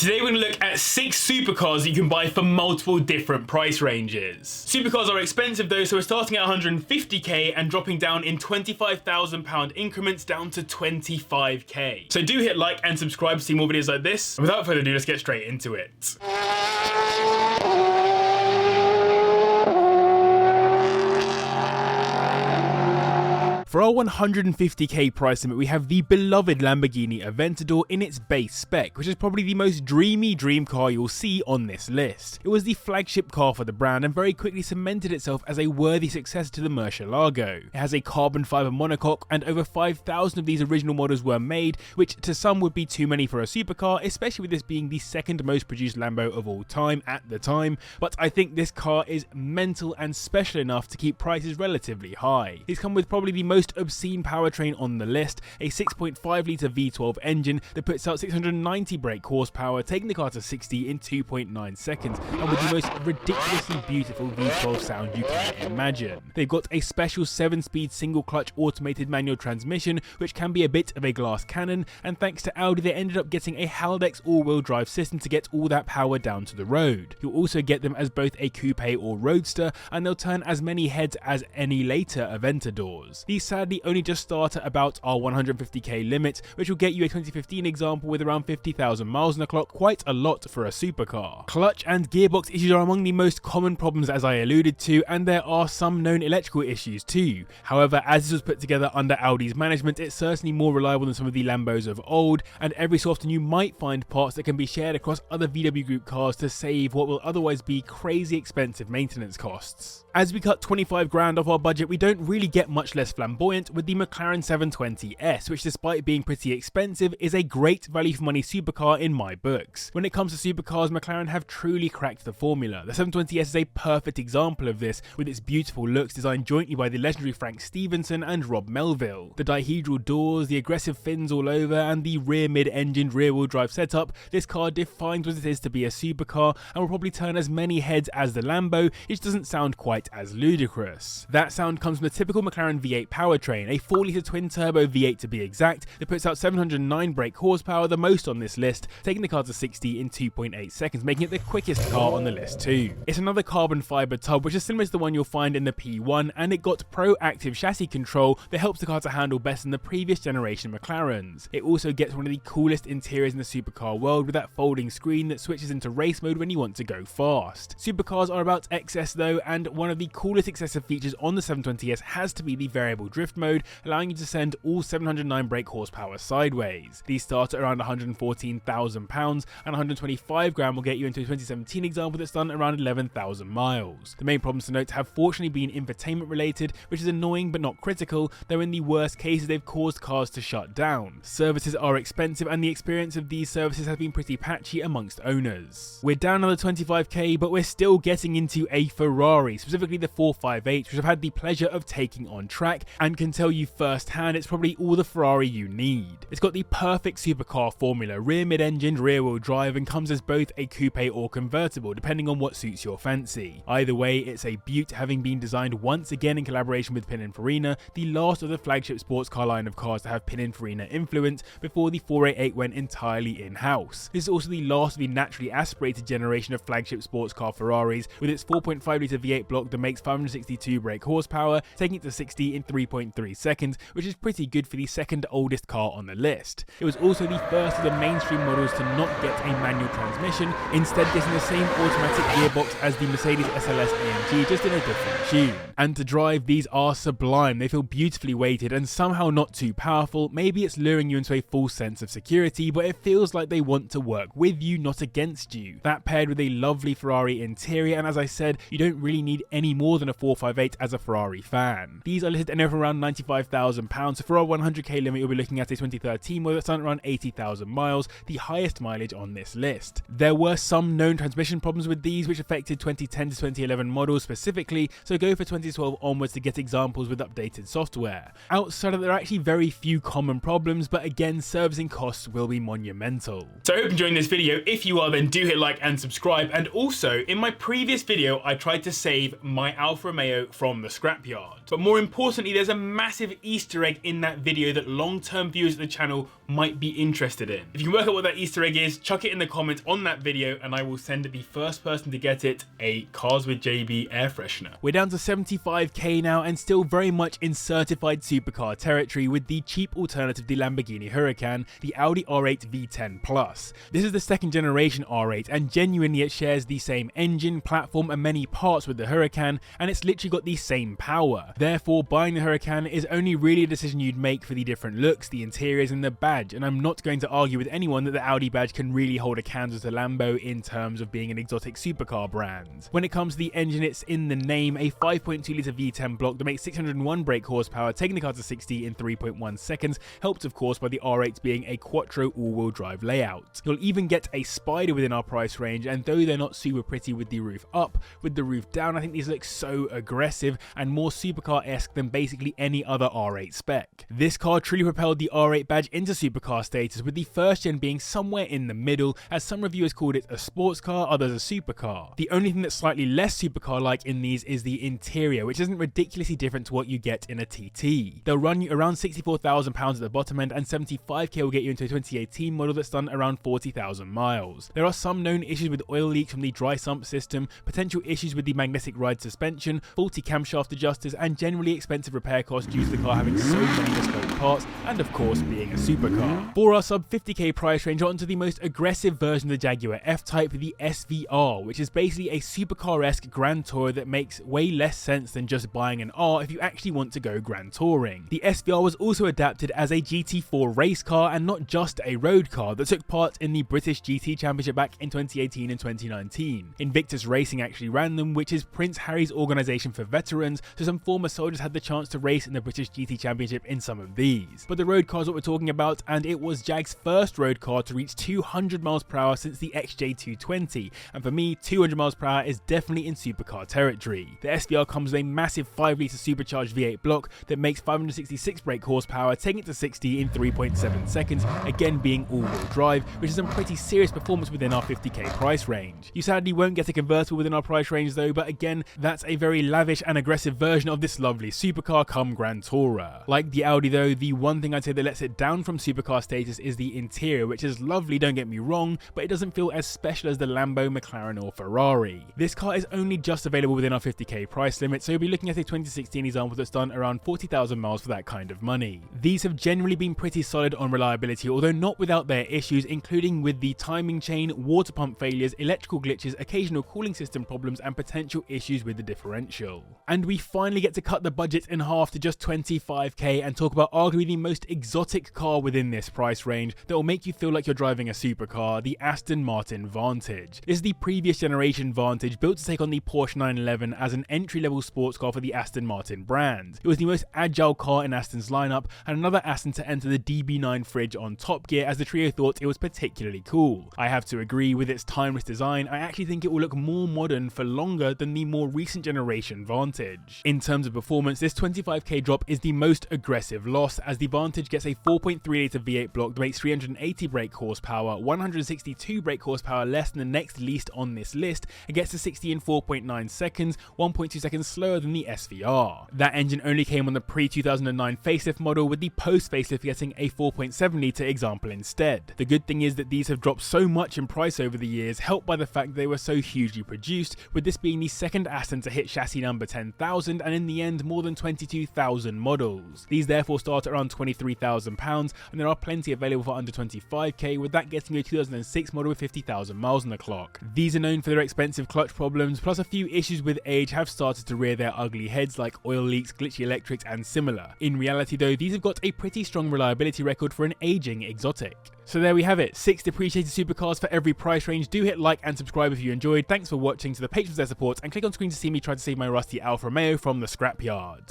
Today we're going to look at 6 supercars that you can buy for multiple different price ranges. Supercars are expensive though, so we're starting at 150k and dropping down in £25,000 increments down to 25k. So do hit like and subscribe to see more videos like this. And without further ado, let's get straight into it. For our 150k price limit, we have the beloved Lamborghini Aventador in its base spec, which is probably the most dreamy dream car you'll see on this list. It was the flagship car for the brand and very quickly cemented itself as a worthy successor to the Murcielago. It has a carbon fiber monocoque, and over 5,000 of these original models were made, which to some would be too many for a supercar, especially with this being the second most produced Lambo of all time at the time, but I think this car is mental and special enough to keep prices relatively high. It's come with probably the most obscene powertrain on the list, a 6.5 litre V12 engine that puts out 690 brake horsepower, taking the car to 60 in 2.9 seconds, and with the most ridiculously beautiful V12 sound you can imagine. They've got a special 7-speed single clutch automated manual transmission, which can be a bit of a glass cannon, and thanks to Audi they ended up getting a Haldex all-wheel drive system to get all that power down to the road. You'll also get them as both a coupe or roadster, and they'll turn as many heads as any later Aventadors. These sadly only just start at about our 150k limit, which will get you a 2015 example with around 50,000 miles on the clock, quite a lot for a supercar. Clutch and gearbox issues are among the most common problems, as I alluded to, and there are some known electrical issues too. However, as this was put together under Audi's management, it's certainly more reliable than some of the Lambos of old, and every so often you might find parts that can be shared across other VW Group cars to save what will otherwise be crazy expensive maintenance costs. As we cut 25 grand off our budget, we don't really get much less flamboyant with the McLaren 720S, which despite being pretty expensive is a great value for money supercar in my books. When it comes to supercars, McLaren have truly cracked the formula. The 720S is a perfect example of this, with its beautiful looks designed jointly by the legendary Frank Stevenson and Rob Melville. The dihedral doors, the aggressive fins all over, and the rear mid-engined rear-wheel drive setup, this car defines what it is to be a supercar and will probably turn as many heads as the Lambo, which doesn't sound quite as ludicrous. That sound comes from the typical McLaren V8 powertrain, a 4-litre twin-turbo V8 to be exact, that puts out 709 brake horsepower, the most on this list, taking the car to 60 in 2.8 seconds, making it the quickest car on the list too. It's another carbon fibre tub, which is similar to the one you'll find in the P1, and it got proactive chassis control that helps the car to handle better than the previous generation McLarens. It also gets one of the coolest interiors in the supercar world, with that folding screen that switches into race mode when you want to go fast. Supercars are about excess though, and one of the coolest excessive features on the 720S has to be the variable drift mode, allowing you to send all 709 brake horsepower sideways. These start at around £114,000, and 125 grand will get you into a 2017 example that's done around 11,000 miles. The main problems to note have fortunately been infotainment related, which is annoying but not critical, though in the worst cases they've caused cars to shut down. Services are expensive, and the experience of these services has been pretty patchy amongst owners. We're down another 25k, but we're still getting into a Ferrari, specifically the 458, which I've had the pleasure of taking on track, and can tell you firsthand it's probably all the Ferrari you need. It's got the perfect supercar formula, rear mid-engined rear-wheel drive, and comes as both a coupe or convertible, depending on what suits your fancy. Either way, it's a beaut, having been designed once again in collaboration with Pininfarina, the last of the flagship sports car line of cars to have Pininfarina influence before the 488 went entirely in-house. This is also the last of the naturally aspirated generation of flagship sports car Ferraris, with its 4.5 litre V8 block that makes 562 brake horsepower, taking it to 60 in 3.3 seconds, which is pretty good for the second oldest car on the list. It was also the first of the mainstream models to not get a manual transmission, instead getting the same automatic gearbox as the Mercedes SLS AMG, just in a different tune. And to drive, these are sublime. They feel beautifully weighted and somehow not too powerful. Maybe it's luring you into a false sense of security, but it feels like they want to work with you, not against you. That paired with a lovely Ferrari interior, and as I said, you don't really need any more than a 458 as a Ferrari fan. These are listed anywhere from around £95,000, so for our 100k limit you'll be looking at a 2013 model that's done around 80,000 miles, the highest mileage on this list. There were some known transmission problems with these which affected 2010 to 2011 models specifically, so go for 2012 onwards to get examples with updated software. Outside of that, there are actually very few common problems, but again, servicing costs will be monumental. So I hope you're enjoying this video. If you are, then do hit like and subscribe. And also, in my previous video, I tried to save my Alfa Romeo from the scrapyard. But more importantly, there's a massive Easter egg in that video that long-term viewers of the channel might be interested in. If you can work out what that Easter egg is, chuck it in the comments on that video and I will send the first person to get it a Cars with JB air freshener. We're down to 75k now and still very much in certified supercar territory with the cheap alternative to the Lamborghini Huracan, the Audi R8 V10 Plus. This is the second generation R8 and genuinely it shares the same engine, platform and many parts with the Huracan, and it's literally got the same power. Therefore, buying the Huracan is only really a decision you'd make for the different looks, the interiors and the badge, and I'm not going to argue with anyone that the Audi badge can really hold a candle to Lambo in terms of being an exotic supercar brand. When it comes to the engine, it's in the name, a 5.2 litre V10 block that makes 601 brake horsepower, taking the car to 60 in 3.1 seconds, helped of course by the R8 being a quattro all-wheel drive layout. You'll even get a Spider within our price range, and though they're not super pretty with the roof up, with the roof down, I think these look so aggressive and more supercar-esque than basically any other R8 spec. This car truly propelled the R8 badge into supercar status, with the first gen being somewhere in the middle, as some reviewers called it a sports car, others a supercar. The only thing that's slightly less supercar-like in these is the interior, which isn't ridiculously different to what you get in a TT. They'll run you around £64,000 at the bottom end, and 75k will get you into a 2018 model that's done around 40,000 miles. There are some known issues with oil leaks from the dry sump system, potential issues with the magnetic ride suspension, faulty camshaft adjusters, and generally expensive repair costs due to the car having so many bespoke parts, and of course being a supercar. For our sub 50k price range, onto the most aggressive version of the Jaguar F-Type, the SVR, which is basically a supercar-esque Grand Tourer that makes way less sense than just buying an R if you actually want to go Grand Touring. The SVR was also adapted as a GT4 race car and not just a road car that took part in the British GT Championship back in 2018 and 2019. Invictus Racing actually ran them, which is Prince Harry's organisation for veterans, so some former soldiers had the chance to race in the British GT Championship in some of these. But the road car is what we're talking about, and it was JAG's first road car to reach 200 miles per hour since the XJ220, and for me 200 miles per hour is definitely in supercar territory. The SVR comes with a massive 5 litre supercharged V8 block that makes 566 brake horsepower, taking it to 60 in 3.7 seconds, again being all-wheel drive, which is some pretty serious performance within our 50k price range. You sadly won't get a convertible within our price range though, but again, that's a very lavish and aggressive version of this lovely supercar come Grand Tourer. Like the Audi though, the one thing I'd say that lets it down from supercar status is the interior, which is lovely, don't get me wrong, but it doesn't feel as special as the Lambo, McLaren or Ferrari. This car is only just available within our 50k price limit, so you'll be looking at a 2016 example that's done around 40,000 miles for that kind of money. These have generally been pretty solid on reliability, although not without their issues, including with the timing chain, water pump failures, electrical glitches, occasional cooling system problems and potential issues with the differential. And we finally get to cut the budget in half to just 25k and talk about arguably the most exotic car within this price range that will make you feel like you're driving a supercar, the Aston Martin Vantage. This is the previous generation Vantage, built to take on the Porsche 911 as an entry-level sports car for the Aston Martin brand. It was the most agile car in Aston's lineup, and another Aston to enter the DB9 fridge on Top Gear, as the trio thought it was particularly cool. I have to agree with its timeless design. I actually think it will look more modern for longer than the more recent generation Vantage. In terms of performance, this 25k drop is the most aggressive loss, as the Vantage gets a 4.3 litre V8 block that makes 380 brake horsepower, 162 brake horsepower less than the next least on this list, and gets to 60 in 4.9 seconds, 1.2 seconds slower than the SVR. That engine only came on the pre-2009 facelift model, with the post-facelift getting a 4.7 litre example instead. The good thing is that these have dropped so much in price over the years, helped by the fact that they were so hugely produced, with this being the second Aston to hit chassis number 10,000 and in the end more than 22,000 models. These therefore start at around £23,000, and there are plenty available for under 25k, with that getting a 2006 model with 50,000 miles on the clock. These are known for their expensive clutch problems, plus a few issues with age have started to rear their ugly heads, like oil leaks, glitchy electrics and similar. In reality though, these have got a pretty strong reliability record for an aging exotic. So there we have it, 6 depreciated supercars for every price range. Do hit like and subscribe if you enjoyed. Thanks for watching. To the patrons for their support, and click on screen to see me try to save my rusty Alfa Romeo from the scrapyard.